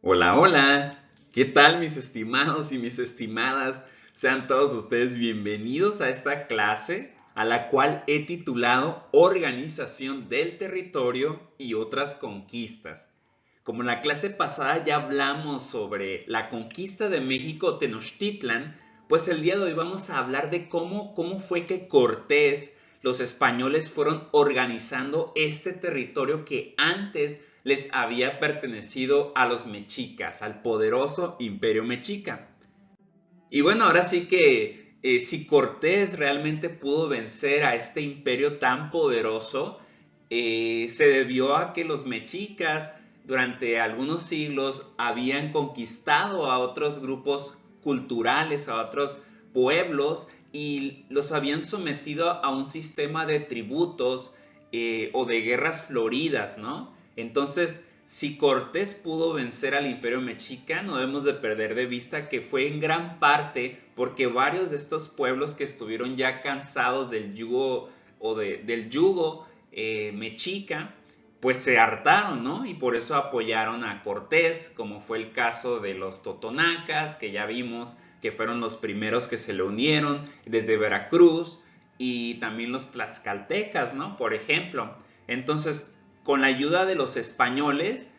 Hola, hola. ¿Qué tal mis estimados y mis estimadas? Sean todos ustedes bienvenidos a esta clase a la cual he titulado Organización del Territorio y otras conquistas. Como en la clase pasada ya hablamos sobre la conquista de México Tenochtitlan, pues el día de hoy vamos a hablar de cómo fue que Cortés, los españoles fueron organizando este territorio que antes les había pertenecido a los mexicas, al poderoso imperio mexica. Y bueno, ahora sí que si Cortés realmente pudo vencer a este imperio tan poderoso, se debió a que los mexicas durante algunos siglos habían conquistado a otros grupos culturales, a otros pueblos y los habían sometido a un sistema de tributos o de guerras floridas, ¿no? Entonces, si Cortés pudo vencer al imperio mexica, no debemos de perder de vista que fue en gran parte porque varios de estos pueblos que estuvieron ya cansados del yugo del yugo mexica, pues se hartaron, ¿no? Y por eso apoyaron a Cortés, como fue el caso de los totonacas, que ya vimos que fueron los primeros que se le unieron desde Veracruz, y también los tlaxcaltecas, ¿no? Por ejemplo. Entonces, con la ayuda de los españoles,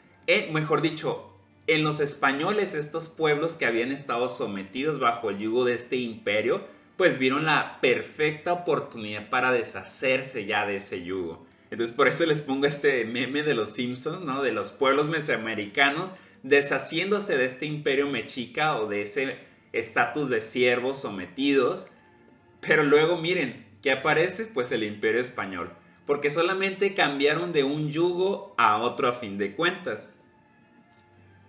mejor dicho, en los españoles, estos pueblos que habían estado sometidos bajo el yugo de este imperio, pues vieron la perfecta oportunidad para deshacerse ya de ese yugo. Entonces por eso les pongo este meme de los Simpsons, ¿no? De los pueblos mesoamericanos deshaciéndose de este imperio mexica o de ese estatus de siervos sometidos. Pero luego miren, ¿qué aparece? Pues el imperio español. Porque solamente cambiaron de un yugo a otro a fin de cuentas.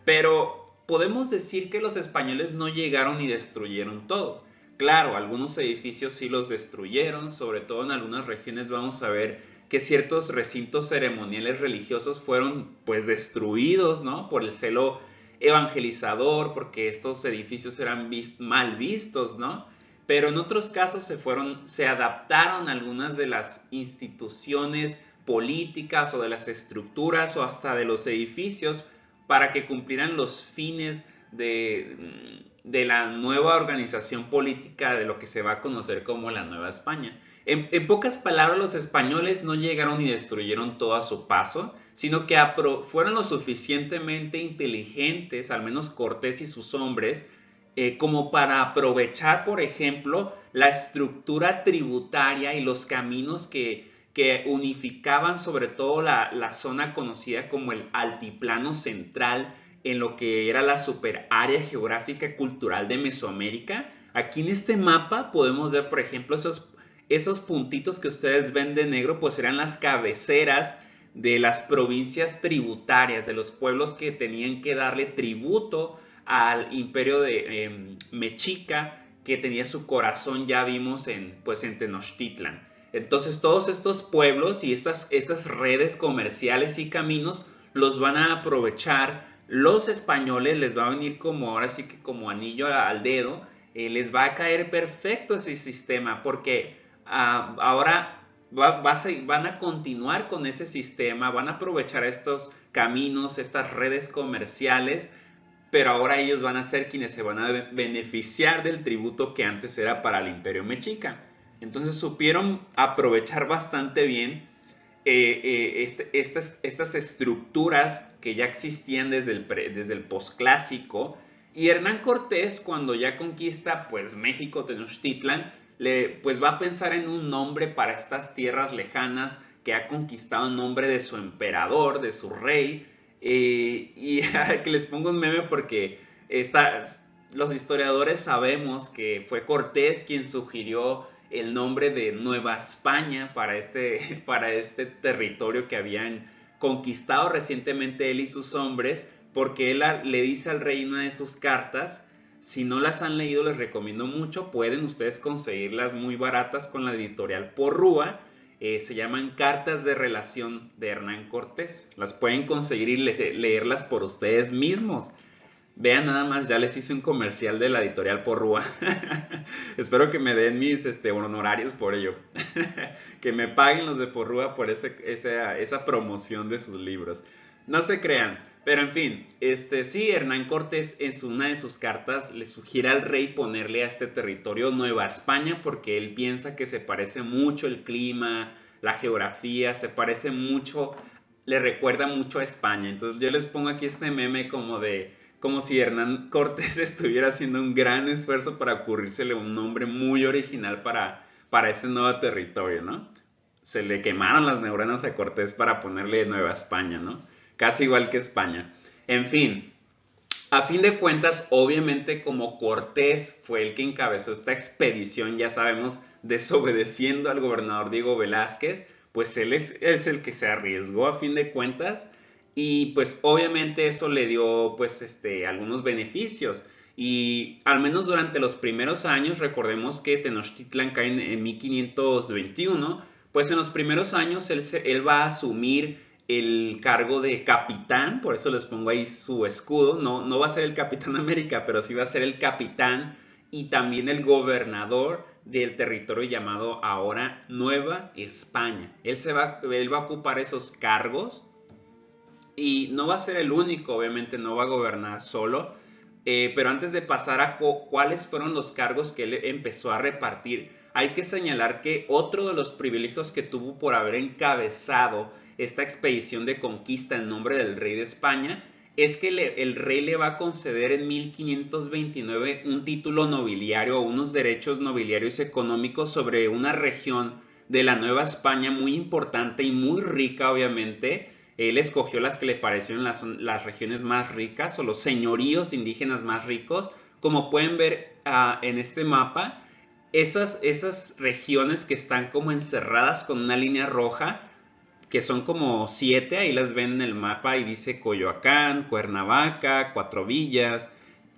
Pero podemos decir que los españoles no llegaron y destruyeron todo. Claro, algunos edificios sí los destruyeron, sobre todo en algunas regiones vamos a ver que ciertos recintos ceremoniales religiosos fueron pues destruidos, ¿no? Por el celo evangelizador, porque estos edificios eran mal vistos, ¿no? Pero en otros casos se adaptaron algunas de las instituciones políticas o de las estructuras o hasta de los edificios para que cumplieran los fines de la nueva organización política de lo que se va a conocer como la Nueva España. En pocas palabras, los españoles no llegaron y destruyeron todo a su paso, sino que fueron lo suficientemente inteligentes, al menos Cortés y sus hombres, como para aprovechar, por ejemplo, la estructura tributaria y los caminos que unificaban sobre todo la zona conocida como el Altiplano Central en lo que era la super área geográfica cultural de Mesoamérica. Aquí en este mapa podemos ver, por ejemplo, esos puntitos que ustedes ven de negro, pues eran las cabeceras de las provincias tributarias, de los pueblos que tenían que darle tributo al imperio de Mexica, que tenía su corazón, ya vimos, pues, en Tenochtitlan. Entonces todos estos pueblos y esas redes comerciales y caminos los van a aprovechar los españoles, les va a venir como ahora sí que como anillo al dedo, les va a caer perfecto ese sistema porque ahora van a continuar con ese sistema, van a aprovechar estos caminos, estas redes comerciales, pero ahora ellos van a ser quienes se van a beneficiar del tributo que antes era para el imperio mexica. Entonces supieron aprovechar bastante bien estas estructuras que ya existían desde el posclásico. Y Hernán Cortés, cuando ya conquista pues México, Tenochtitlan, pues va a pensar en un nombre para estas tierras lejanas que ha conquistado en nombre de su emperador, de su rey. Y que les pongo un meme porque los historiadores sabemos que fue Cortés quien sugirió el nombre de Nueva España para este territorio que habían conquistado recientemente él y sus hombres, porque él le dice al rey en una de sus cartas, si no las han leído les recomiendo mucho, pueden ustedes conseguirlas muy baratas con la editorial Porrúa, se llaman Cartas de Relación de Hernán Cortés, las pueden conseguir y leerlas por ustedes mismos. Vean nada más, ya les hice un comercial de la editorial Porrúa. Espero que me den mis honorarios por ello. Que me paguen los de Porrúa por esa promoción de sus libros. No se crean. Pero en fin, sí, Hernán Cortés en una de sus cartas le sugiere al rey ponerle a este territorio Nueva España porque él piensa que se parece mucho el clima, la geografía, se parece mucho, le recuerda mucho a España. Entonces yo les pongo aquí este meme como si Hernán Cortés estuviera haciendo un gran esfuerzo para ocurrírsele un nombre muy original para ese nuevo territorio, ¿no? Se le quemaron las neuronas a Cortés para ponerle Nueva España, ¿no? Casi igual que España. En fin, a fin de cuentas, obviamente como Cortés fue el que encabezó esta expedición, ya sabemos, desobedeciendo al gobernador Diego Velázquez, pues él es el que se arriesgó a fin de cuentas y pues obviamente eso le dio pues algunos beneficios. Y al menos durante los primeros años, recordemos que Tenochtitlan cae en 1521, pues en los primeros años él va a asumir el cargo de capitán, por eso les pongo ahí su escudo, no va a ser el Capitán América, pero sí va a ser el capitán y también el gobernador del territorio llamado ahora Nueva España. Él va a ocupar esos cargos y no va a ser el único, obviamente no va a gobernar solo, pero antes de pasar a cuáles fueron los cargos que él empezó a repartir, hay que señalar que otro de los privilegios que tuvo por haber encabezado esta expedición de conquista en nombre del rey de España es que el rey le va a conceder en 1529 un título nobiliario o unos derechos nobiliarios económicos sobre una región de la Nueva España muy importante y muy rica, obviamente. Él escogió las que le parecieron las regiones más ricas o los señoríos indígenas más ricos. Como pueden ver en este mapa, esas regiones que están como encerradas con una línea roja, que son como 7, ahí las ven en el mapa y dice Coyoacán, Cuernavaca, Cuatro Villas,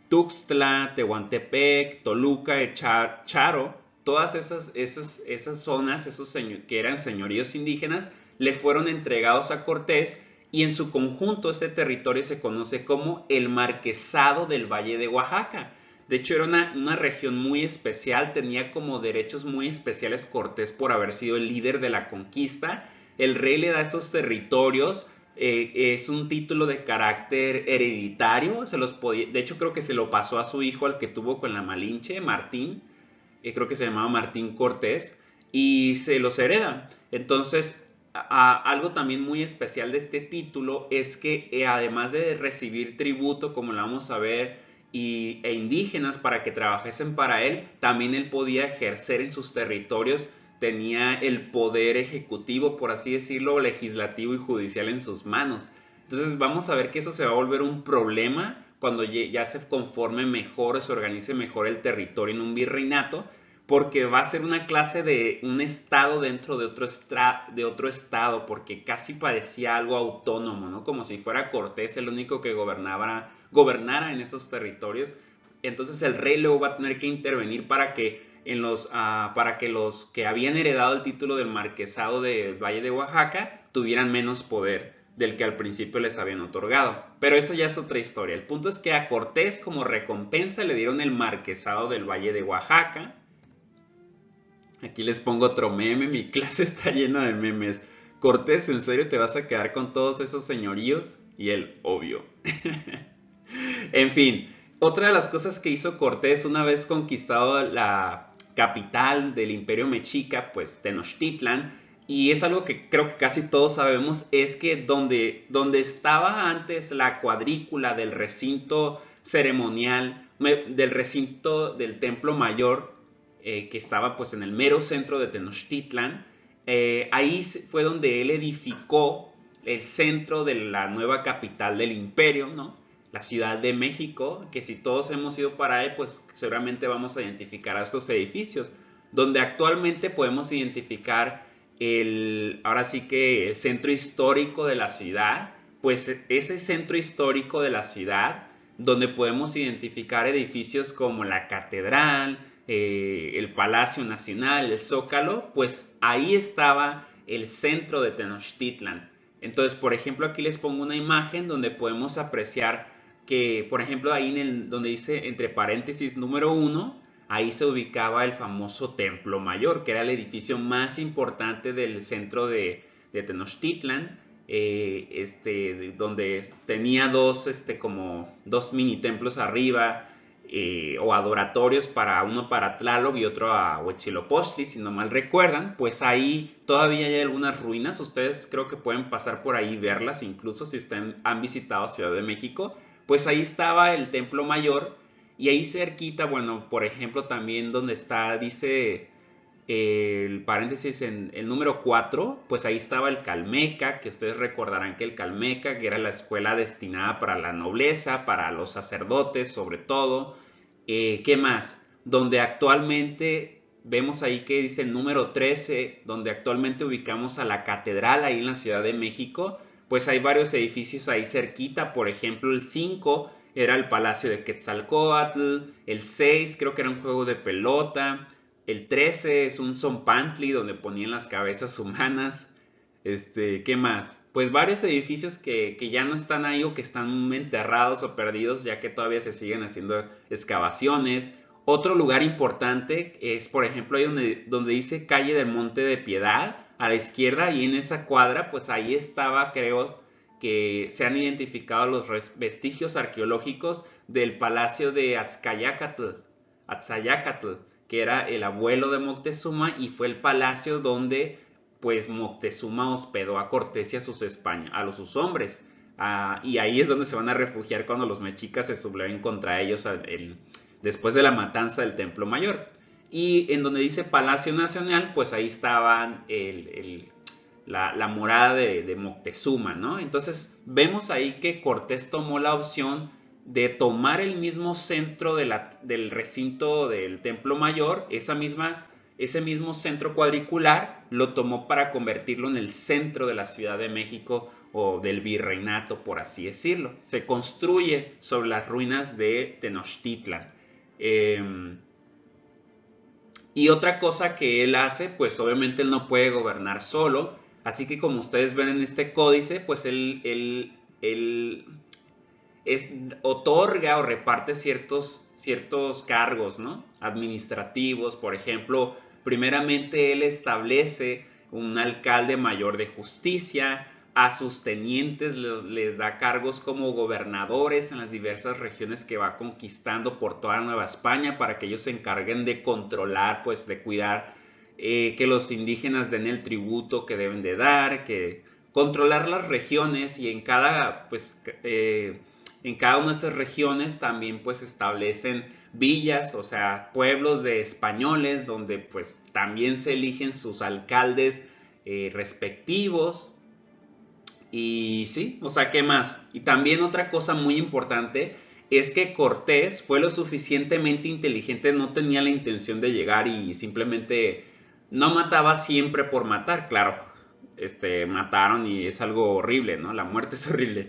Tuxtla, Tehuantepec, Toluca, Charo, todas esas zonas, que eran señoríos indígenas, le fueron entregados a Cortés y en su conjunto este territorio se conoce como el Marquesado del Valle de Oaxaca. De hecho era una región muy especial, tenía como derechos muy especiales Cortés por haber sido el líder de la conquista. El rey le da esos territorios, es un título de carácter hereditario, de hecho creo que se lo pasó a su hijo al que tuvo con la Malinche, Martín, creo que se llamaba Martín Cortés, y se los hereda. Entonces, algo también muy especial de este título es que además de recibir tributo, como lo vamos a ver, e indígenas para que trabajasen para él, también él podía ejercer en sus territorios, tenía el poder ejecutivo, por así decirlo, legislativo y judicial en sus manos. Entonces vamos a ver que eso se va a volver un problema cuando ya se conforme mejor, se organice mejor el territorio en un virreinato, porque va a ser una clase de un estado dentro de otro estado, porque casi parecía algo autónomo, ¿no? Como si fuera Cortés el único que gobernara en esos territorios. Entonces el rey luego va a tener que intervenir para que los que habían heredado el título del marquesado del Valle de Oaxaca tuvieran menos poder del que al principio les habían otorgado. Pero eso ya es otra historia. El punto es que a Cortés como recompensa le dieron el marquesado del Valle de Oaxaca. Aquí les pongo otro meme, mi clase está llena de memes. Cortés, ¿en serio te vas a quedar con todos esos señoríos? Y él, obvio. En fin, otra de las cosas que hizo Cortés una vez conquistado la capital del Imperio Mexica, pues Tenochtitlan, y es algo que creo que casi todos sabemos, es que donde estaba antes la cuadrícula del recinto ceremonial, del recinto del Templo Mayor, que estaba pues en el mero centro de Tenochtitlan, ahí fue donde él edificó el centro de la nueva capital del imperio, ¿no? La Ciudad de México, que si todos hemos ido para ahí, pues seguramente vamos a identificar a estos edificios, donde actualmente podemos identificar ahora sí que el centro histórico de la ciudad, pues ese centro histórico de la ciudad, donde podemos identificar edificios como la Catedral, el Palacio Nacional, el Zócalo, pues ahí estaba el centro de Tenochtitlan. Entonces, por ejemplo, aquí les pongo una imagen donde podemos apreciar que, por ejemplo, ahí donde dice entre paréntesis número 1, ahí se ubicaba el famoso Templo Mayor, que era el edificio más importante del centro de Tenochtitlan. donde tenía como dos mini templos arriba, o adoratorios, uno para Tlaloc y otro a Huitzilopochtli, si no mal recuerdan. Pues ahí todavía hay algunas ruinas, ustedes creo que pueden pasar por ahí y verlas, incluso si han visitado Ciudad de México. Pues ahí estaba el Templo Mayor, y ahí cerquita, bueno, por ejemplo, también donde está, dice el paréntesis en el número 4, pues ahí estaba el Calmeca, que ustedes recordarán que el Calmeca, que era la escuela destinada para la nobleza, para los sacerdotes sobre todo. ¿Qué más? Donde actualmente vemos ahí que dice el número 13, donde actualmente ubicamos a la catedral ahí en la Ciudad de México. Pues hay varios edificios ahí cerquita. Por ejemplo, el 5 era el Palacio de Quetzalcóatl, el 6 creo que era un juego de pelota, el 13 es un zompantli donde ponían las cabezas humanas. ¿Qué más? Pues varios edificios que ya no están ahí, o que están enterrados o perdidos, ya que todavía se siguen haciendo excavaciones. Otro lugar importante es, por ejemplo, ahí donde dice calle del Monte de Piedad, a la izquierda, y en esa cuadra, pues ahí estaba, creo que se han identificado los vestigios arqueológicos del palacio de Atzayacatl, que era el abuelo de Moctezuma, y fue el palacio donde pues Moctezuma hospedó a Cortés y a sus hombres. Y ahí es donde se van a refugiar cuando los mexicas se subleven contra ellos después de la matanza del Templo Mayor. Y en donde dice Palacio Nacional, pues ahí estaban la morada de Moctezuma, ¿no? Entonces vemos ahí que Cortés tomó la opción de tomar el mismo centro del recinto del Templo Mayor, ese mismo centro cuadricular, lo tomó para convertirlo en el centro de la Ciudad de México, o del virreinato, por así decirlo. Se construye sobre las ruinas de Tenochtitlan. Y otra cosa que él hace, pues obviamente él no puede gobernar solo, así que como ustedes ven en este códice, pues él otorga o reparte ciertos cargos, ¿no? Administrativos. Por ejemplo, primeramente él establece un alcalde mayor de justicia, a sus tenientes les da cargos como gobernadores en las diversas regiones que va conquistando por toda Nueva España, para que ellos se encarguen de controlar, pues de cuidar que los indígenas den el tributo que deben de dar, que controlar las regiones. Y en cada una de estas regiones también pues establecen villas, o sea, pueblos de españoles, donde pues también se eligen sus alcaldes respectivos. Y sí, o sea, ¿qué más? Y también otra cosa muy importante es que Cortés fue lo suficientemente inteligente, no tenía la intención de llegar y simplemente no mataba siempre por matar. Claro, mataron y es algo horrible, ¿no? La muerte es horrible.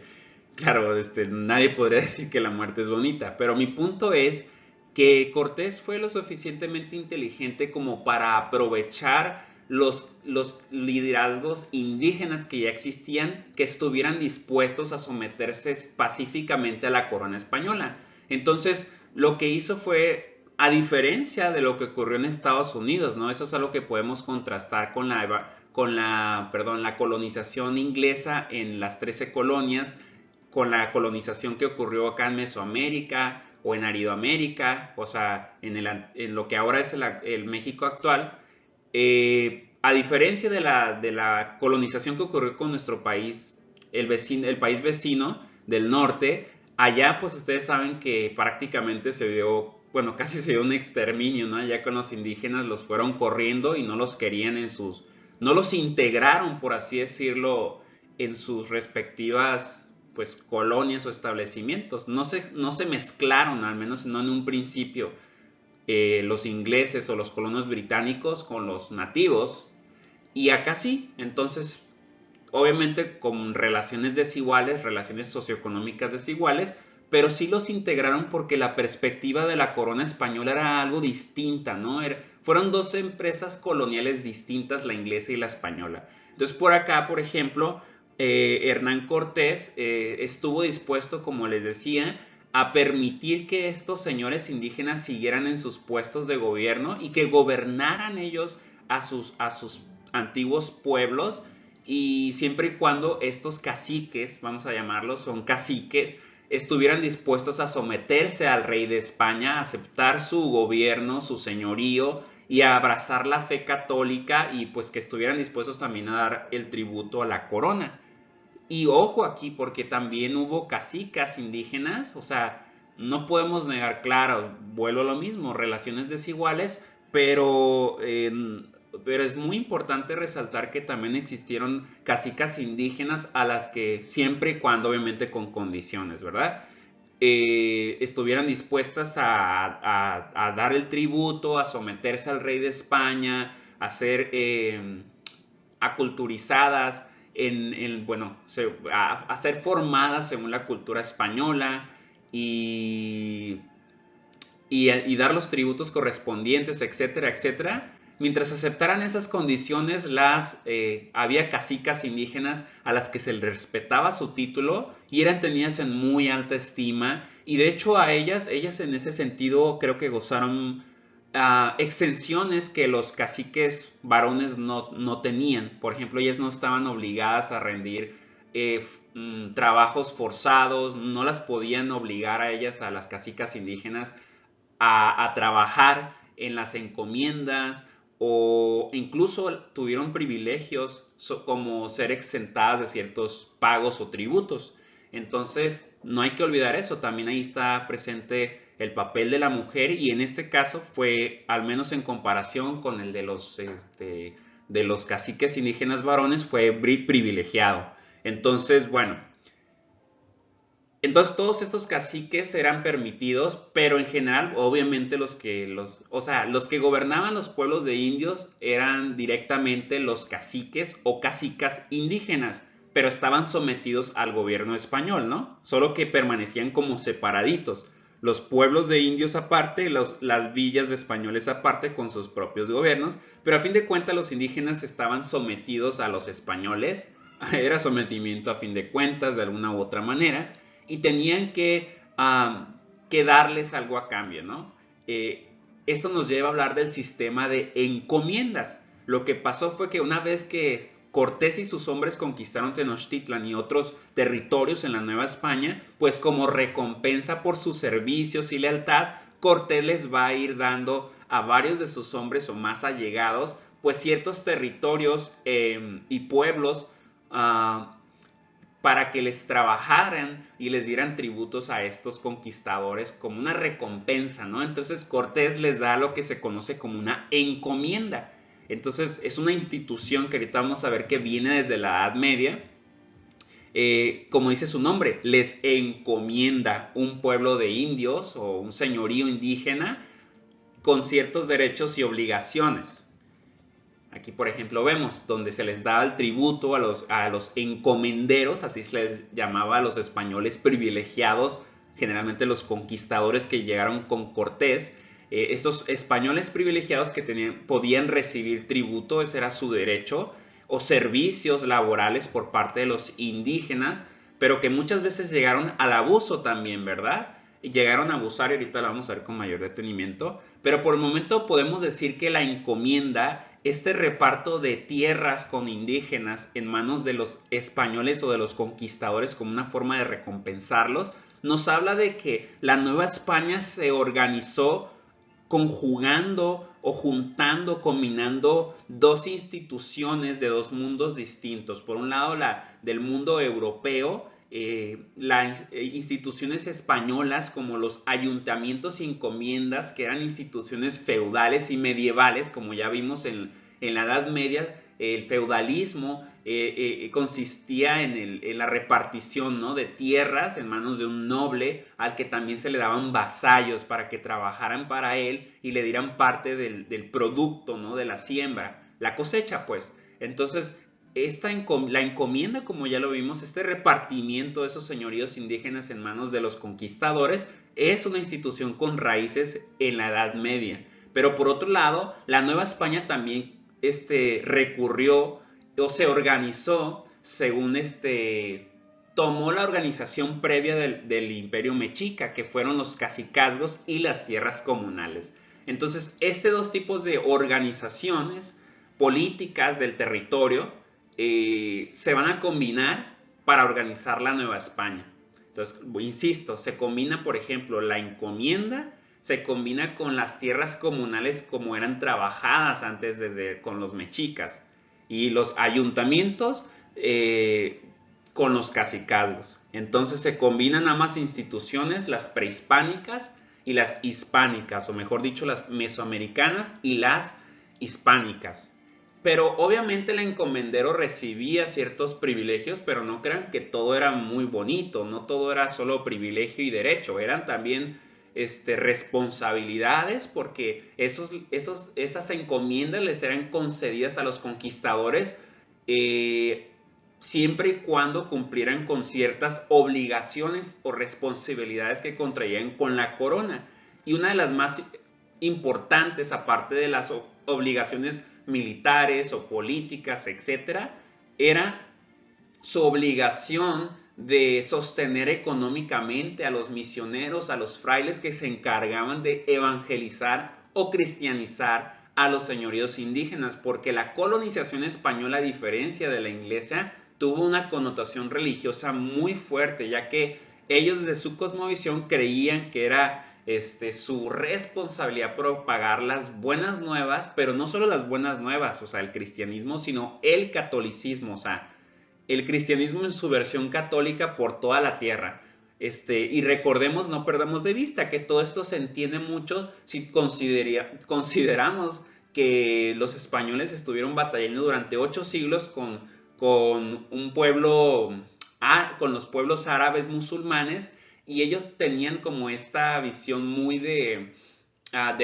Claro, nadie podría decir que la muerte es bonita, pero mi punto es que Cortés fue lo suficientemente inteligente como para aprovechar los liderazgos indígenas que ya existían, que estuvieran dispuestos a someterse pacíficamente a la corona española. Entonces, lo que hizo fue, a diferencia de lo que ocurrió en Estados Unidos, ¿no? Eso es algo que podemos contrastar con la colonización inglesa en las 13 colonias, con la colonización que ocurrió acá en Mesoamérica o en Aridoamérica, o sea, en lo que ahora es el México actual. A diferencia de la colonización que ocurrió con nuestro país, el país vecino del norte, allá pues ustedes saben que prácticamente casi se dio un exterminio, ¿no? Allá con los indígenas los fueron corriendo y no los querían no los integraron, por así decirlo, en sus respectivas pues colonias o establecimientos. No se mezclaron, al menos no en un principio, los ingleses o los colonos británicos con los nativos. Y acá sí. Entonces, obviamente con relaciones desiguales, relaciones socioeconómicas desiguales, pero sí los integraron porque la perspectiva de la corona española era algo distinta, ¿no? Fueron dos empresas coloniales distintas, la inglesa y la española. Entonces, por acá, por ejemplo, Hernán Cortés estuvo dispuesto, como les decía, a permitir que estos señores indígenas siguieran en sus puestos de gobierno y que gobernaran ellos a sus antiguos pueblos, y siempre y cuando estos caciques, vamos a llamarlos, son caciques, estuvieran dispuestos a someterse al rey de España, a aceptar su gobierno, su señorío y a abrazar la fe católica, y pues que estuvieran dispuestos también a dar el tributo a la corona. Y ojo aquí, porque también hubo cacicas indígenas, o sea, no podemos negar, claro, vuelvo a lo mismo, relaciones desiguales, pero, pero es muy importante resaltar que también existieron cacicas indígenas a las que siempre y cuando, obviamente, con condiciones, ¿verdad? Estuvieran dispuestas a dar el tributo, a someterse al rey de España, a ser aculturizadas, bueno, a ser formadas según la cultura española y, y dar los tributos correspondientes, etcétera, etcétera. Mientras aceptaran esas condiciones, había cacicas indígenas a las que se les respetaba su título y eran tenidas en muy alta estima. Y de hecho a ellas en ese sentido creo que gozaron exenciones que los caciques varones no tenían. Por ejemplo, ellas no estaban obligadas a rendir trabajos forzados, no las podían obligar a ellas, a las cacicas indígenas, a trabajar en las encomiendas, o incluso tuvieron privilegios como ser exentadas de ciertos pagos o tributos. Entonces, no hay que olvidar eso, también ahí está presente el papel de la mujer, y en este caso fue, al menos en comparación con el de los caciques indígenas varones, fue privilegiado. Entonces, bueno, entonces todos estos caciques eran permitidos, pero en general, obviamente o sea, los que gobernaban los pueblos de indios eran directamente los caciques o cacicas indígenas, pero estaban sometidos al gobierno español, ¿no? Solo que permanecían como separaditos. Los pueblos de indios aparte, las villas de españoles aparte con sus propios gobiernos, pero a fin de cuentas los indígenas estaban sometidos a los españoles, era sometimiento a fin de cuentas de alguna u otra manera, y tenían que darles algo a cambio, ¿no? Esto nos lleva a hablar del sistema de encomiendas. Lo que pasó fue que una vez que Cortés y sus hombres conquistaron Tenochtitlan y otros territorios en la Nueva España, pues como recompensa por sus servicios y lealtad, Cortés les va a ir dando a varios de sus hombres o más allegados, pues ciertos territorios y pueblos para que les trabajaran y les dieran tributos a estos conquistadores como una recompensa, ¿no? Entonces Cortés les da lo que se conoce como una encomienda. Entonces es una institución que ahorita vamos a ver que viene desde la Edad Media. Como dice su nombre, les encomienda un pueblo de indios o un señorío indígena con ciertos derechos y obligaciones. Aquí, por ejemplo, vemos donde se les daba el tributo a los encomenderos, así se les llamaba a los españoles privilegiados, generalmente los conquistadores que llegaron con Cortés. Estos españoles privilegiados que podían recibir tributo, ese era su derecho, o servicios laborales por parte de los indígenas, pero que muchas veces llegaron al abuso también, ¿verdad? Y llegaron a abusar, y ahorita lo vamos a ver con mayor detenimiento, pero por el momento podemos decir que la encomienda, este reparto de tierras con indígenas en manos de los españoles o de los conquistadores como una forma de recompensarlos, nos habla de que la Nueva España se organizó conjugando o juntando, combinando dos instituciones de dos mundos distintos. Por un lado, la del mundo europeo, las instituciones españolas como los ayuntamientos y encomiendas, que eran instituciones feudales y medievales, como ya vimos en la Edad Media. El feudalismo consistía en la repartición, ¿no?, de tierras en manos de un noble al que también se le daban vasallos para que trabajaran para él y le dieran parte del producto, ¿no?, de la siembra, la cosecha, pues. Entonces, la encomienda, como ya lo vimos, este repartimiento de esos señoríos indígenas en manos de los conquistadores, es una institución con raíces en la Edad Media. Pero por otro lado, la Nueva España también recurrió o se organizó según tomó la organización previa del Imperio Mexica, que fueron los cacicazgos y las tierras comunales. Entonces, dos tipos de organizaciones políticas del territorio se van a combinar para organizar la Nueva España. Entonces, insisto, se combina, por ejemplo, la encomienda, se combina con las tierras comunales como eran trabajadas antes con los mexicas, y los ayuntamientos con los cacicazgos. Entonces se combinan ambas instituciones, las prehispánicas y las hispánicas, o mejor dicho, las mesoamericanas y las hispánicas. Pero obviamente el encomendero recibía ciertos privilegios, pero no crean que todo era muy bonito, no todo era solo privilegio y derecho, eran también responsabilidades, porque esas encomiendas les eran concedidas a los conquistadores siempre y cuando cumplieran con ciertas obligaciones o responsabilidades que contraían con la corona. Y una de las más importantes, aparte de las obligaciones militares o políticas, etcétera, era su obligación de sostener económicamente a los misioneros, a los frailes que se encargaban de evangelizar o cristianizar a los señoríos indígenas, porque la colonización española, a diferencia de la inglesa, tuvo una connotación religiosa muy fuerte, ya que ellos desde su cosmovisión creían que era su responsabilidad propagar las buenas nuevas, pero no solo las buenas nuevas, o sea, el cristianismo, sino el catolicismo, o sea, el cristianismo en su versión católica por toda la tierra. Y recordemos, no perdamos de vista que todo esto se entiende mucho si consideramos que los españoles estuvieron batallando durante 8 siglos con un pueblo, con los pueblos árabes musulmanes, y ellos tenían como esta visión muy de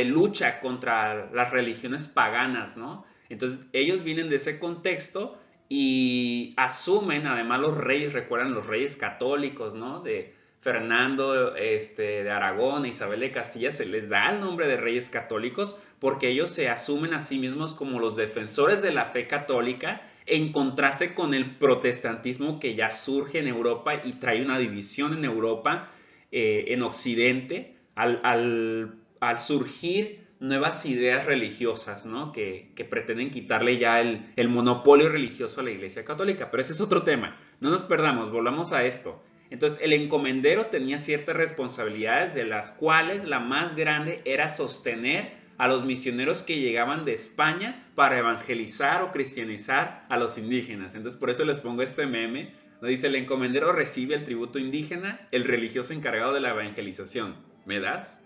lucha contra las religiones paganas, ¿no? Entonces ellos vienen de ese contexto y asumen, además los reyes, recuerdan los reyes católicos, ¿no? De Fernando de Aragón e Isabel de Castilla, se les da el nombre de reyes católicos porque ellos se asumen a sí mismos como los defensores de la fe católica, en contraste con el protestantismo que ya surge en Europa y trae una división en Europa, en Occidente, al surgir nuevas ideas religiosas, ¿no? Que pretenden quitarle ya el monopolio religioso a la Iglesia Católica. Pero ese es otro tema. No nos perdamos, volvamos a esto. Entonces, el encomendero tenía ciertas responsabilidades, de las cuales la más grande era sostener a los misioneros que llegaban de España para evangelizar o cristianizar a los indígenas. Entonces, por eso les pongo este meme, donde dice: el encomendero recibe el tributo indígena, el religioso encargado de la evangelización. ¿Me das?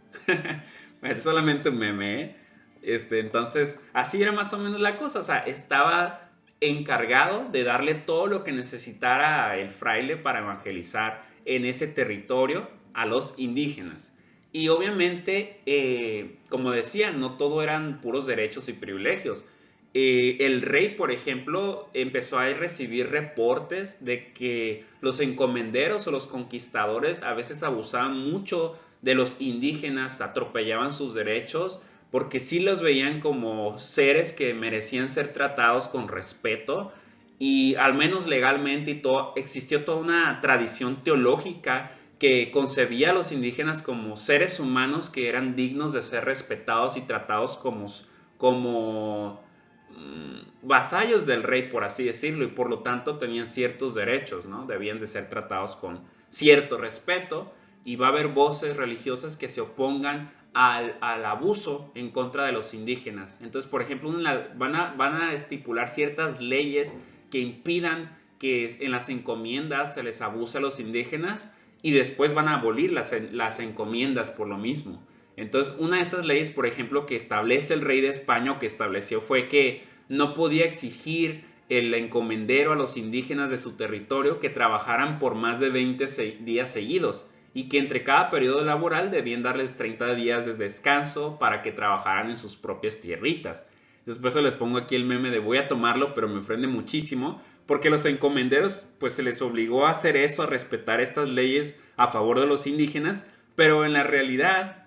Es solamente un meme, ¿eh? Entonces, así era más o menos la cosa. O sea, estaba encargado de darle todo lo que necesitara el fraile para evangelizar en ese territorio a los indígenas. Y obviamente, como decía, no todo eran puros derechos y privilegios. El rey, por ejemplo, empezó a recibir reportes de que los encomenderos o los conquistadores a veces abusaban mucho de los indígenas, atropellaban sus derechos, porque sí los veían como seres que merecían ser tratados con respeto, y al menos legalmente y todo, existió toda una tradición teológica que concebía a los indígenas como seres humanos que eran dignos de ser respetados y tratados como vasallos del rey, por así decirlo, y por lo tanto tenían ciertos derechos, ¿no? Debían de ser tratados con cierto respeto, y va a haber voces religiosas que se opongan al abuso en contra de los indígenas. Entonces, por ejemplo, van a estipular ciertas leyes que impidan que en las encomiendas se les abuse a los indígenas, y después van a abolir las encomiendas por lo mismo. Entonces, una de esas leyes, por ejemplo, que establece el rey de España, o que estableció, fue que no podía exigir el encomendero a los indígenas de su territorio que trabajaran por más de 20 días seguidos, y que entre cada periodo laboral debían darles 30 días de descanso para que trabajaran en sus propias tierritas. Después les pongo aquí el meme de voy a tomarlo, pero me ofende muchísimo, porque los encomenderos pues se les obligó a hacer eso, a respetar estas leyes a favor de los indígenas, pero en la realidad,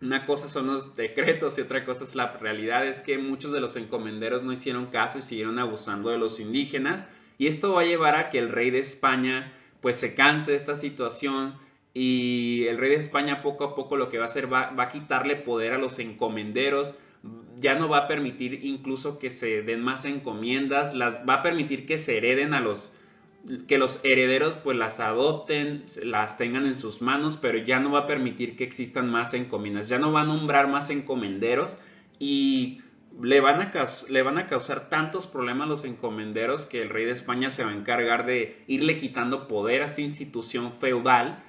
una cosa son los decretos y otra cosa es la realidad. Es que muchos de los encomenderos no hicieron caso y siguieron abusando de los indígenas, y esto va a llevar a que el rey de España pues se canse de esta situación, y el rey de España poco a poco lo que va a hacer va a quitarle poder a los encomenderos, ya no va a permitir incluso que se den más encomiendas, va a permitir que se hereden que los herederos pues las adopten, las tengan en sus manos, pero ya no va a permitir que existan más encomiendas, ya no va a nombrar más encomenderos y le van a causar tantos problemas a los encomenderos que el rey de España se va a encargar de irle quitando poder a esta institución feudal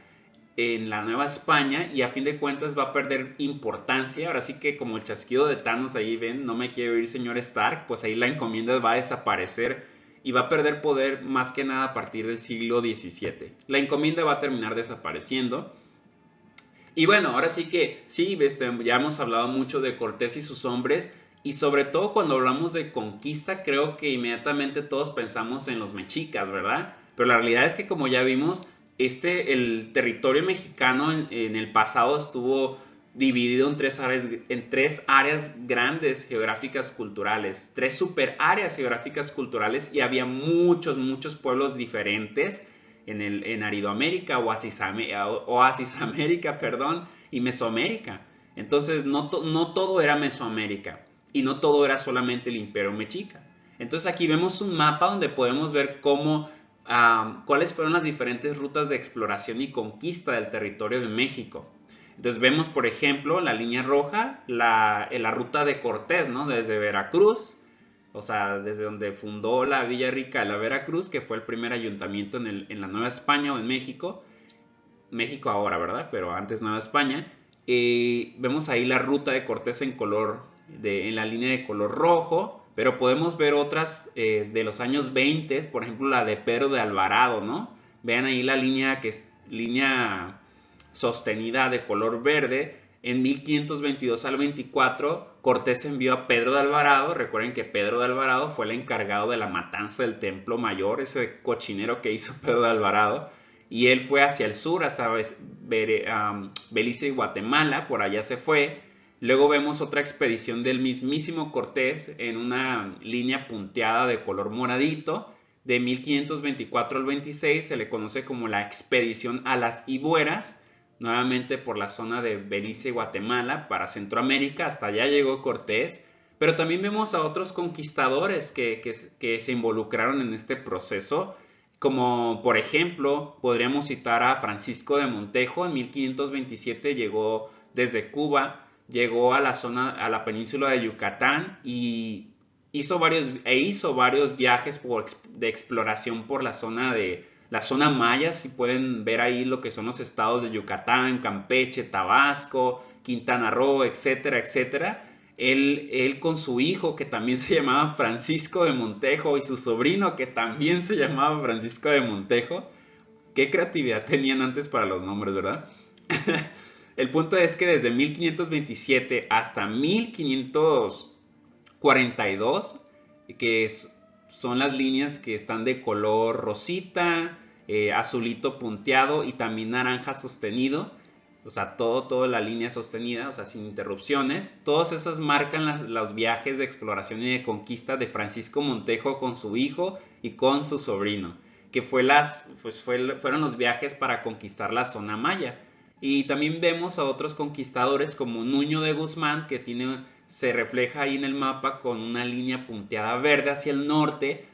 en la Nueva España y a fin de cuentas va a perder importancia. Ahora sí que como el chasquido de Thanos, ahí ven, no me quiero ir señor Stark, pues ahí la encomienda va a desaparecer y va a perder poder más que nada a partir del siglo XVII. La encomienda va a terminar desapareciendo. Y bueno, ahora sí que sí, ya hemos hablado mucho de Cortés y sus hombres y sobre todo cuando hablamos de conquista creo que inmediatamente todos pensamos en los mexicas, ¿verdad? Pero la realidad es que como ya vimos, el territorio mexicano en el pasado estuvo dividido en tres áreas grandes geográficas culturales, tres super áreas geográficas culturales y había muchos pueblos diferentes en Aridoamérica, Oasis América, perdón, y Mesoamérica. Entonces no todo era Mesoamérica y no todo era solamente el Imperio Mexica. Entonces aquí vemos un mapa donde podemos ver cuáles fueron las diferentes rutas de exploración y conquista del territorio de México. Entonces vemos, por ejemplo, la línea roja, la ruta de Cortés, ¿no? Desde Veracruz, o sea, desde donde fundó la Villa Rica de la Veracruz, que fue el primer ayuntamiento en la Nueva España o en México. México ahora, ¿verdad? Pero antes Nueva España. Vemos ahí la ruta de Cortés en la línea de color rojo, pero podemos ver otras de los años 20, por ejemplo la de Pedro de Alvarado, ¿no? Vean ahí la línea que es línea sostenida de color verde. En 1522 al 24, Cortés envió a Pedro de Alvarado. Recuerden que Pedro de Alvarado fue el encargado de la matanza del Templo Mayor, ese cochinero que hizo Pedro de Alvarado. Y él fue hacia el sur, hasta Belice y Guatemala, por allá se fue. Luego vemos otra expedición del mismísimo Cortés en una línea punteada de color moradito. De 1524 al 26 se le conoce como la expedición a las Ibueras, nuevamente por la zona de Belice y Guatemala para Centroamérica, hasta allá llegó Cortés, pero también vemos a otros conquistadores que se involucraron en este proceso, como por ejemplo podríamos citar a Francisco de Montejo. En 1527 llegó desde Cuba, llegó a la península de Yucatán y hizo varios viajes de exploración por la zona maya. Si pueden ver ahí lo que son los estados de Yucatán, Campeche, Tabasco, Quintana Roo, etcétera, etcétera. Él con su hijo, que también se llamaba Francisco de Montejo, y su sobrino, que también se llamaba Francisco de Montejo. Qué creatividad tenían antes para los nombres, ¿verdad? El punto es que desde 1527 hasta 1542, son las líneas que están de color rosita, azulito punteado y también naranja sostenido, o sea, toda la línea sostenida, o sea, sin interrupciones. Todas esas marcan los viajes de exploración y de conquista de Francisco Montejo con su hijo y con su sobrino, que fueron los viajes para conquistar la zona maya. Y también vemos a otros conquistadores como Nuño de Guzmán, que se refleja ahí en el mapa con una línea punteada verde hacia el norte,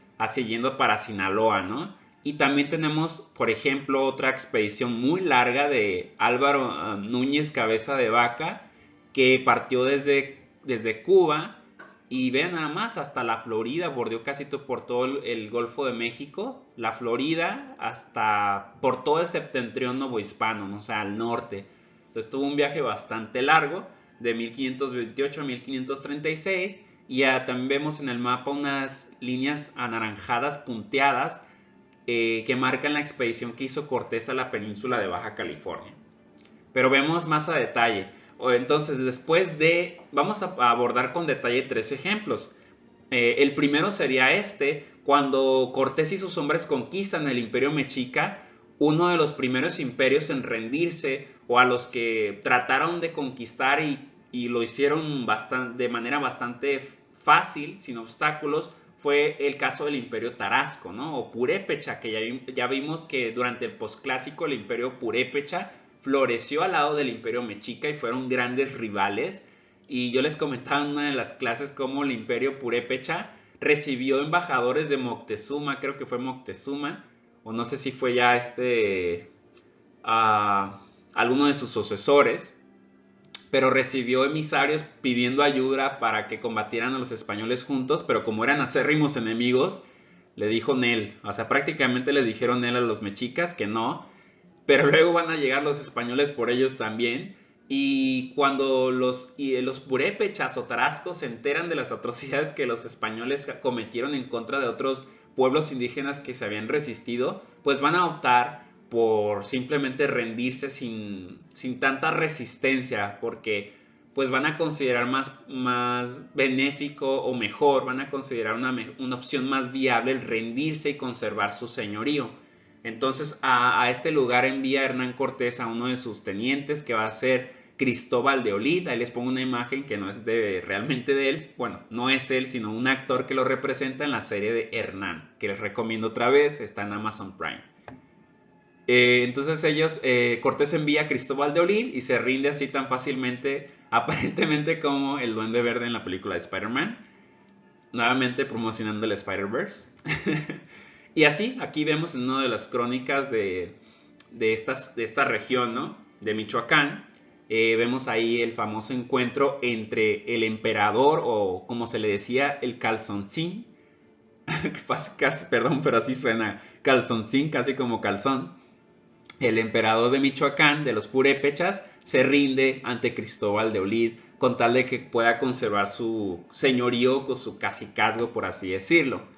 yendo para Sinaloa, ¿no? Y también tenemos, por ejemplo, otra expedición muy larga de Álvaro Núñez Cabeza de Vaca, que partió desde Cuba y vean nada más, hasta la Florida, bordeó casi por todo el Golfo de México, la Florida, hasta por todo el septentrión novohispano, ¿no? O sea, al norte. Entonces tuvo un viaje bastante largo, de 1528 a 1536, y también vemos en el mapa unas líneas anaranjadas punteadas que marcan la expedición que hizo Cortés a la península de Baja California. Pero vemos más a detalle. Entonces, vamos a abordar con detalle tres ejemplos. El primero sería cuando Cortés y sus hombres conquistan el Imperio Mexica, uno de los primeros imperios en rendirse, o a los que trataron de conquistar y lo hicieron de manera bastante fácil, sin obstáculos, fue el caso del Imperio Tarasco, ¿no? O Purépecha, que ya vimos que durante el posclásico el Imperio Purépecha floreció al lado del Imperio Mexica y fueron grandes rivales. y yo les comentaba en una de las clases cómo el imperio purépecha recibió embajadores de Moctezuma, creo que fue Moctezuma, o no sé si fue ya alguno de sus sucesores, pero recibió emisarios pidiendo ayuda para que combatieran a los españoles juntos, pero como eran acérrimos enemigos, le dijo Nel, o sea, prácticamente les dijeron Nel a los mexicas que no, pero luego van a llegar los españoles por ellos también. Y cuando los purépechas o tarascos se enteran de las atrocidades que los españoles cometieron en contra de otros pueblos indígenas que se habían resistido, pues van a optar por simplemente rendirse sin tanta resistencia, porque pues van a considerar más benéfico o mejor, van a considerar una opción más viable el rendirse y conservar su señorío. Entonces a este lugar envía Hernán Cortés a uno de sus tenientes, que va a ser Cristóbal de Olid. Ahí les pongo una imagen que no es realmente de él, bueno, no es él, sino un actor que lo representa en la serie de Hernán, que les recomiendo otra vez, está en Amazon Prime. Entonces Cortés envía a Cristóbal de Olid y se rinde así tan fácilmente, aparentemente como el Duende Verde en la película de Spider-Man, nuevamente promocionando el Spider-Verse. Y así, aquí vemos en una de las crónicas de esta región, ¿no? De Michoacán, vemos ahí el famoso encuentro entre el emperador, o como se le decía, el calzoncín, casi, perdón, pero así suena, calzoncín, casi como calzón. El emperador de Michoacán, de los purépechas, se rinde ante Cristóbal de Olid con tal de que pueda conservar su señorío con su cacicazgo, por así decirlo.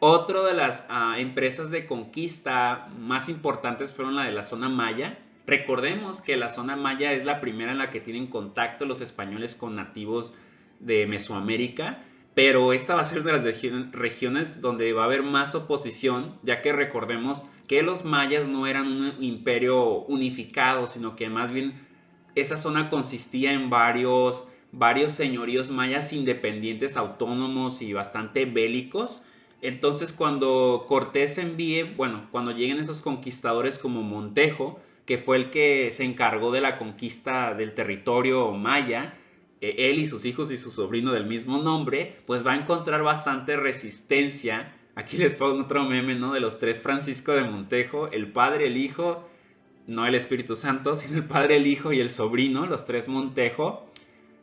Otra de las empresas de conquista más importantes fueron la de la zona maya. Recordemos que la zona maya es la primera en la que tienen contacto los españoles con nativos de Mesoamérica, pero esta va a ser de las regiones donde va a haber más oposición, ya que recordemos que los mayas no eran un imperio unificado, sino que más bien esa zona consistía en varios señoríos mayas independientes, autónomos y bastante bélicos. Entonces cuando Cortés cuando lleguen esos conquistadores como Montejo, que fue el que se encargó de la conquista del territorio maya, él y sus hijos y su sobrino del mismo nombre, pues va a encontrar bastante resistencia. Aquí les pongo otro meme, ¿no? De los tres Francisco de Montejo, el padre, el hijo, no el Espíritu Santo, sino el padre, el hijo y el sobrino, los tres Montejo,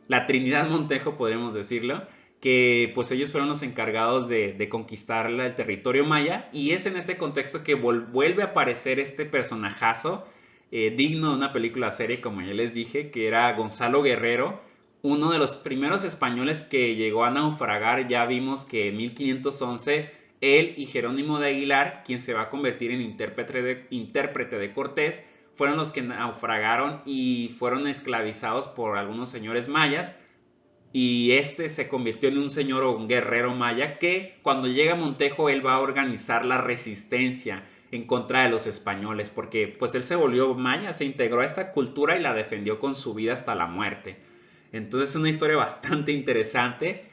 la Trinidad Montejo podríamos decirlo, que pues ellos fueron los encargados de conquistar el territorio maya, y es en este contexto que vuelve a aparecer este personajazo digno de una película serie, como ya les dije, que era Gonzalo Guerrero, uno de los primeros españoles que llegó a naufragar. Ya vimos que en 1511 él y Jerónimo de Aguilar, quien se va a convertir en intérprete de Cortés, fueron los que naufragaron y fueron esclavizados por algunos señores mayas, y este se convirtió en un señor o un guerrero maya que cuando llega a Montejo él va a organizar la resistencia en contra de los españoles, porque pues él se volvió maya, se integró a esta cultura y la defendió con su vida hasta la muerte. Entonces es una historia bastante interesante.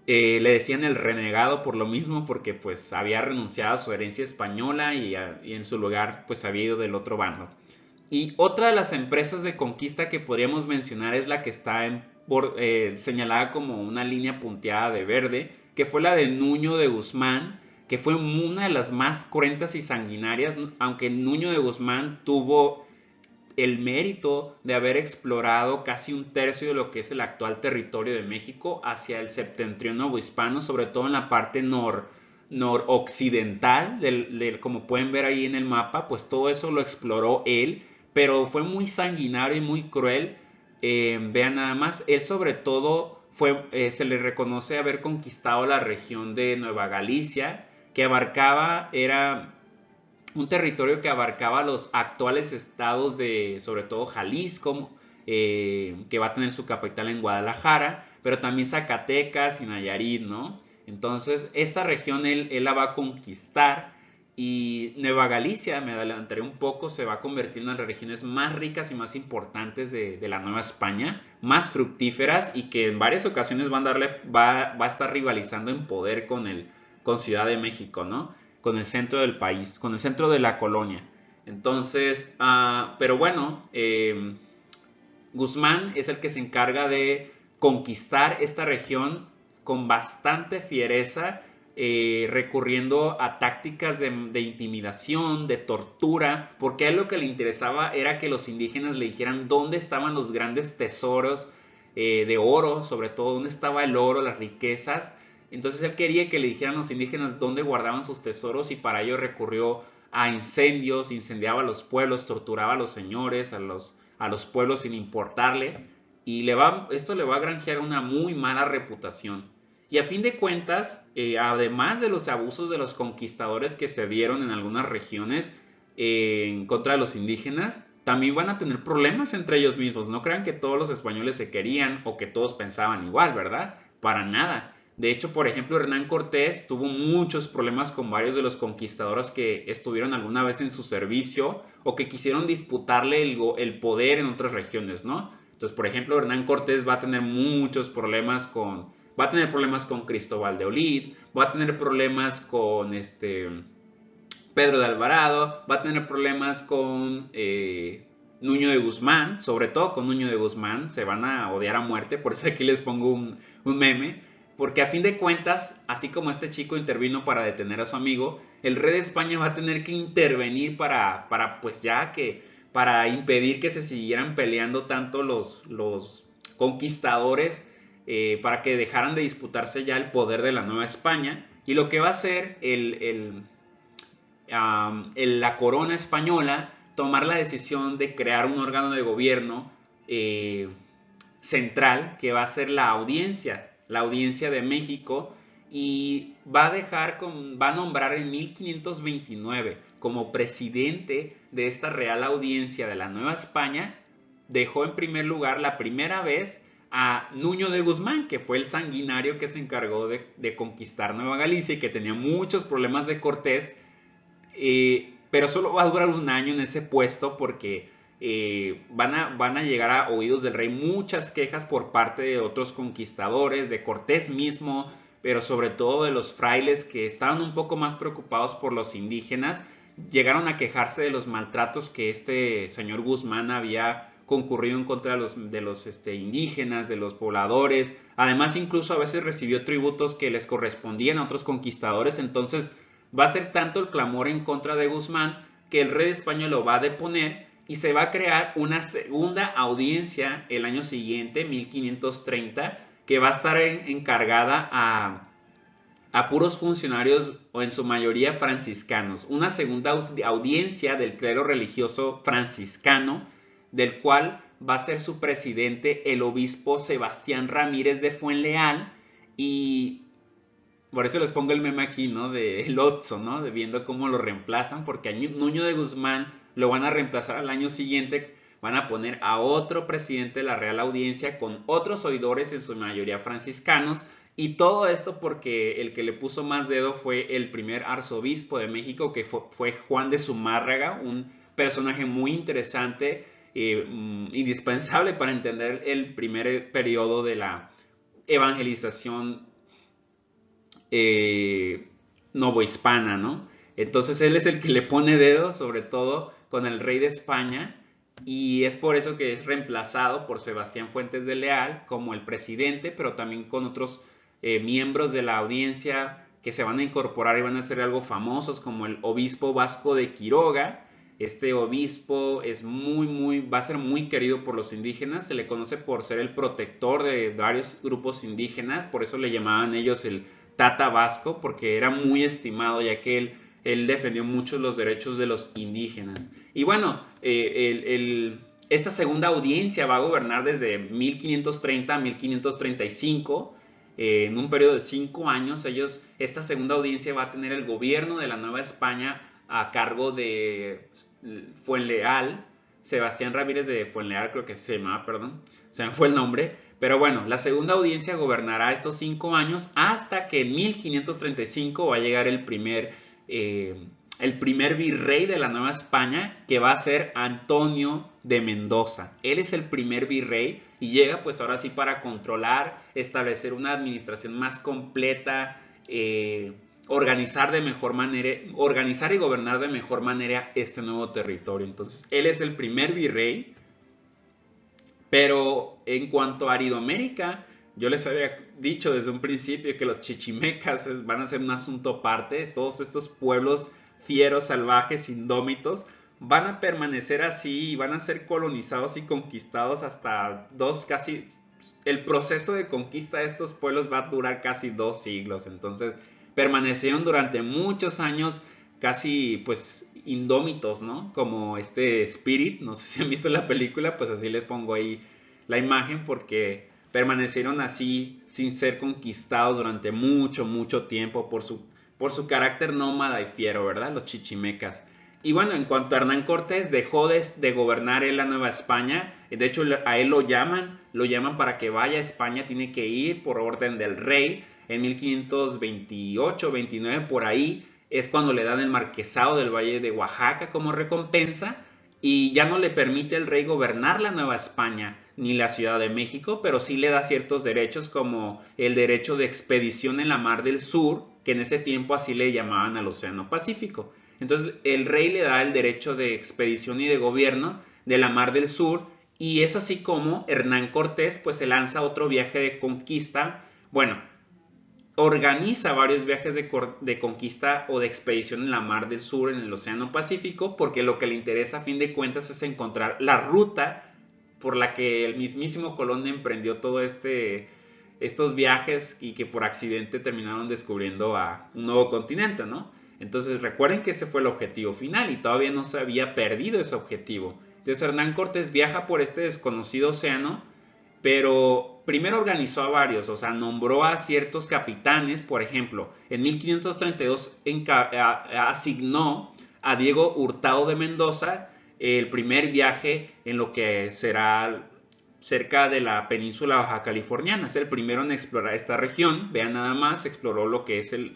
Le decían el renegado por lo mismo, porque pues había renunciado a su herencia española y en su lugar pues había ido del otro bando. Y otra de las empresas de conquista que podríamos mencionar es la que está señalada como una línea punteada de verde, que fue la de Nuño de Guzmán, que fue una de las más cruentas y sanguinarias, aunque Nuño de Guzmán tuvo el mérito de haber explorado casi un tercio de lo que es el actual territorio de México hacia el septentrión novohispano, sobre todo en la parte noroccidental, como pueden ver ahí en el mapa, pues todo eso lo exploró él, pero fue muy sanguinario y muy cruel. Vean nada más, él sobre todo se le reconoce haber conquistado la región de Nueva Galicia, que era un territorio que abarcaba los actuales estados de, sobre todo Jalisco, que va a tener su capital en Guadalajara, pero también Zacatecas y Nayarit, ¿no? Entonces, esta región él la va a conquistar, y Nueva Galicia, me adelantaré un poco, se va a convertir en una de las regiones más ricas y más importantes de la Nueva España, más fructíferas, y que en varias ocasiones va a estar rivalizando en poder con Ciudad de México, ¿no? Con el centro del país, con el centro de la colonia. Entonces, pero bueno, Guzmán es el que se encarga de conquistar esta región con bastante fiereza, recurriendo a tácticas de intimidación, de tortura, porque a él lo que le interesaba era que los indígenas le dijeran dónde estaban los grandes tesoros de oro, sobre todo dónde estaba el oro, las riquezas. Entonces él quería que le dijeran a los indígenas dónde guardaban sus tesoros y para ello recurrió a incendios, incendiaba a los pueblos, torturaba a los señores, a los pueblos sin importarle, y esto le va a granjear una muy mala reputación. Y a fin de cuentas, además de los abusos de los conquistadores que se dieron en algunas regiones en contra de los indígenas, también van a tener problemas entre ellos mismos. No crean que todos los españoles se querían o que todos pensaban igual, ¿verdad? Para nada. De hecho, por ejemplo, Hernán Cortés tuvo muchos problemas con varios de los conquistadores que estuvieron alguna vez en su servicio o que quisieron disputarle el poder en otras regiones, ¿no? Entonces, por ejemplo, Hernán Cortés va a tener muchos problemas va a tener problemas con Cristóbal de Olid, va a tener problemas con Pedro de Alvarado, va a tener problemas con Nuño de Guzmán, sobre todo con Nuño de Guzmán, se van a odiar a muerte, por eso aquí les pongo un meme, porque a fin de cuentas, así como este chico intervino para detener a su amigo, el rey de España va a tener que intervenir para impedir que se siguieran peleando tanto los conquistadores, para que dejaran de disputarse ya el poder de la Nueva España. Y lo que va a hacer la corona española, tomar la decisión de crear un órgano de gobierno central, que va a ser la audiencia de México, y va a nombrar en 1529 como presidente de esta Real Audiencia de la Nueva España. Dejó en primer lugar la primera vez a Nuño de Guzmán, que fue el sanguinario que se encargó de conquistar Nueva Galicia y que tenía muchos problemas de Cortés, pero solo va a durar un año en ese puesto porque van a llegar a oídos del rey muchas quejas por parte de otros conquistadores, de Cortés mismo, pero sobre todo de los frailes que estaban un poco más preocupados por los indígenas. Llegaron a quejarse de los maltratos que este señor Guzmán había concurrido en contra de los indígenas, de los pobladores. Además, incluso a veces recibió tributos que les correspondían a otros conquistadores. Entonces va a ser tanto el clamor en contra de Guzmán que el rey de España lo va a deponer y se va a crear una segunda audiencia el año siguiente, 1530, que va a estar encargada a puros funcionarios, o en su mayoría franciscanos. Una segunda audiencia del clero religioso franciscano, del cual va a ser su presidente el obispo Sebastián Ramírez de Fuenleal. Y por eso les pongo el meme aquí, ¿no? De el Otso, ¿no? De viendo cómo lo reemplazan, porque a Nuño de Guzmán lo van a reemplazar al año siguiente. Van a poner a otro presidente de la Real Audiencia con otros oidores, en su mayoría franciscanos. Y todo esto porque el que le puso más dedo fue el primer arzobispo de México, que fue Juan de Zumárraga, un personaje muy interesante, indispensable para entender el primer periodo de la evangelización novohispana, ¿no? Entonces él es el que le pone dedo, sobre todo con el rey de España, y es por eso que es reemplazado por Sebastián Fuentes de Leal como el presidente, pero también con otros miembros de la audiencia que se van a incorporar y van a ser algo famosos, como el obispo Vasco de Quiroga. Este obispo va a ser muy querido por los indígenas, se le conoce por ser el protector de varios grupos indígenas, por eso le llamaban ellos el Tata Vasco, porque era muy estimado, ya que él defendió mucho los derechos de los indígenas. Y bueno, esta segunda audiencia va a gobernar desde 1530 a 1535, en un periodo de 5 años. Esta segunda audiencia va a tener el gobierno de la Nueva España a cargo de Fuenleal, Sebastián Ramírez de Fuenleal, creo que se llamaba, perdón, se me fue el nombre. Pero bueno, la segunda audiencia gobernará estos 5 años hasta que en 1535 va a llegar el primer virrey de la Nueva España, que va a ser Antonio de Mendoza. Él es el primer virrey y llega pues ahora sí para controlar, establecer una administración más completa, organizar y gobernar de mejor manera este nuevo territorio. Entonces él es el primer virrey. Pero en cuanto a Aridoamérica, yo les había dicho desde un principio que los chichimecas van a ser un asunto aparte. Todos estos pueblos fieros, salvajes, indómitos, van a permanecer así y van a ser colonizados y conquistados hasta casi... El proceso de conquista de estos pueblos va a durar casi 2 siglos. Entonces, permanecieron durante muchos años casi pues indómitos, ¿no? Como este Spirit, no sé si han visto la película, pues así les pongo ahí la imagen porque permanecieron así sin ser conquistados durante mucho, mucho tiempo por su carácter nómada y fiero, ¿verdad? Los chichimecas. Y bueno, en cuanto a Hernán Cortés, dejó de gobernar él la Nueva España. De hecho, a él lo llaman para que vaya a España, tiene que ir por orden del rey. En 1528, 29, por ahí, es cuando le dan el marquesado del Valle de Oaxaca como recompensa y ya no le permite el rey gobernar la Nueva España ni la Ciudad de México, pero sí le da ciertos derechos como el derecho de expedición en la Mar del Sur, que en ese tiempo así le llamaban al Océano Pacífico. Entonces el rey le da el derecho de expedición y de gobierno de la Mar del Sur y es así como Hernán Cortés pues se lanza a otro viaje de conquista, bueno, organiza varios viajes de conquista o de expedición en la Mar del Sur, en el Océano Pacífico, porque lo que le interesa a fin de cuentas es encontrar la ruta por la que el mismísimo Colón emprendió todo estos viajes y que por accidente terminaron descubriendo a un nuevo continente, ¿no? Entonces recuerden que ese fue el objetivo final y todavía no se había perdido ese objetivo. Entonces Hernán Cortés viaja por este desconocido océano, pero primero organizó a varios, o sea, nombró a ciertos capitanes. Por ejemplo, en 1532 asignó a Diego Hurtado de Mendoza el primer viaje en lo que será cerca de la península baja californiana. Es el primero en explorar esta región. Vean nada más, exploró lo que es el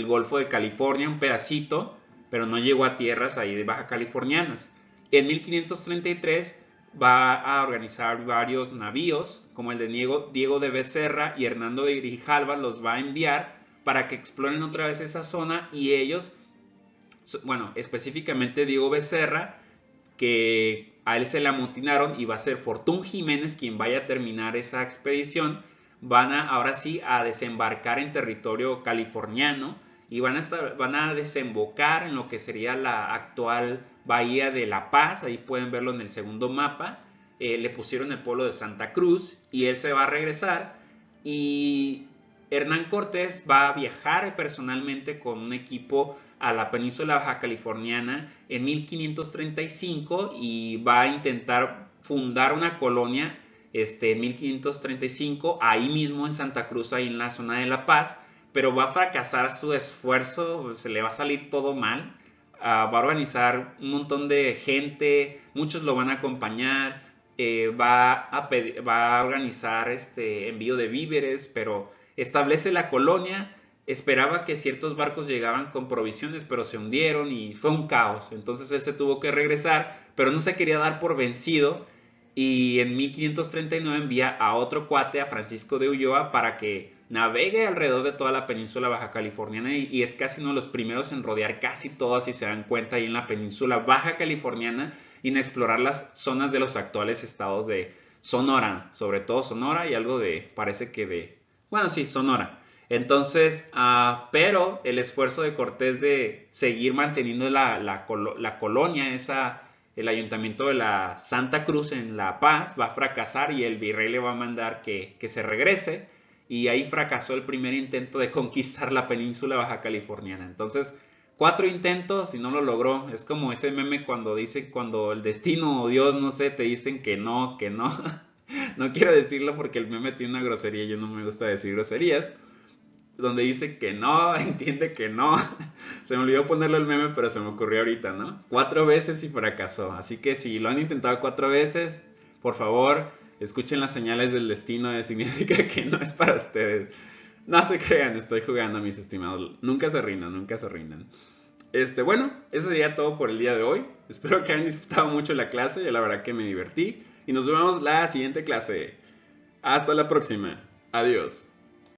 Golfo de California, un pedacito, pero no llegó a tierras ahí de baja californianas. En 1533 va a organizar varios navíos, como el de Diego de Becerra y Hernando de Grijalva, los va a enviar para que exploren otra vez esa zona y ellos, bueno, específicamente Diego Becerra, que a él se le amotinaron y va a ser Fortún Jiménez quien vaya a terminar esa expedición, van a ahora sí a desembarcar en territorio californiano y van a desembocar en lo que sería la actual Bahía de La Paz. Ahí pueden verlo en el segundo mapa. Le pusieron el pueblo de Santa Cruz y él se va a regresar y Hernán Cortés va a viajar personalmente con un equipo a la península baja californiana en 1535 y va a intentar fundar una colonia en 1535 ahí mismo en Santa Cruz, ahí en la zona de La Paz, pero va a fracasar su esfuerzo, se le va a salir todo mal. Va a organizar un montón de gente, muchos lo van a acompañar, va a organizar envío de víveres, pero establece la colonia, esperaba que ciertos barcos llegaban con provisiones, pero se hundieron y fue un caos. Entonces él se tuvo que regresar, pero no se quería dar por vencido y en 1539 envía a otro cuate, a Francisco de Ulloa, para que navegue alrededor de toda la península baja californiana y es casi uno de los primeros en rodear casi todas, si se dan cuenta, ahí en la península baja californiana y en explorar las zonas de los actuales estados de Sonora, sobre todo Sonora y algo parece que bueno, sí, Sonora. Entonces, pero el esfuerzo de Cortés de seguir manteniendo la colonia, el ayuntamiento de la Santa Cruz en La Paz, va a fracasar y el virrey le va a mandar que se regrese. Y ahí fracasó el primer intento de conquistar la península baja californiana. Entonces, 4 intentos y no lo logró. Es como ese meme cuando el destino o Dios, no sé, te dicen que no, que no. No quiero decirlo porque el meme tiene una grosería y yo no me gusta decir groserías. Donde dice que no, entiende que no. Se me olvidó ponerlo el meme, pero se me ocurrió ahorita, ¿no? 4 veces y fracasó. Así que si lo han intentado 4 veces, por favor, escuchen las señales del destino. Significa que no es para ustedes. No se crean, estoy jugando, mis estimados. Nunca se rindan, nunca se rindan. Bueno, eso sería todo por el día de hoy. Espero que hayan disfrutado mucho la clase. Yo la verdad que me divertí. Y nos vemos la siguiente clase. Hasta la próxima. Adiós.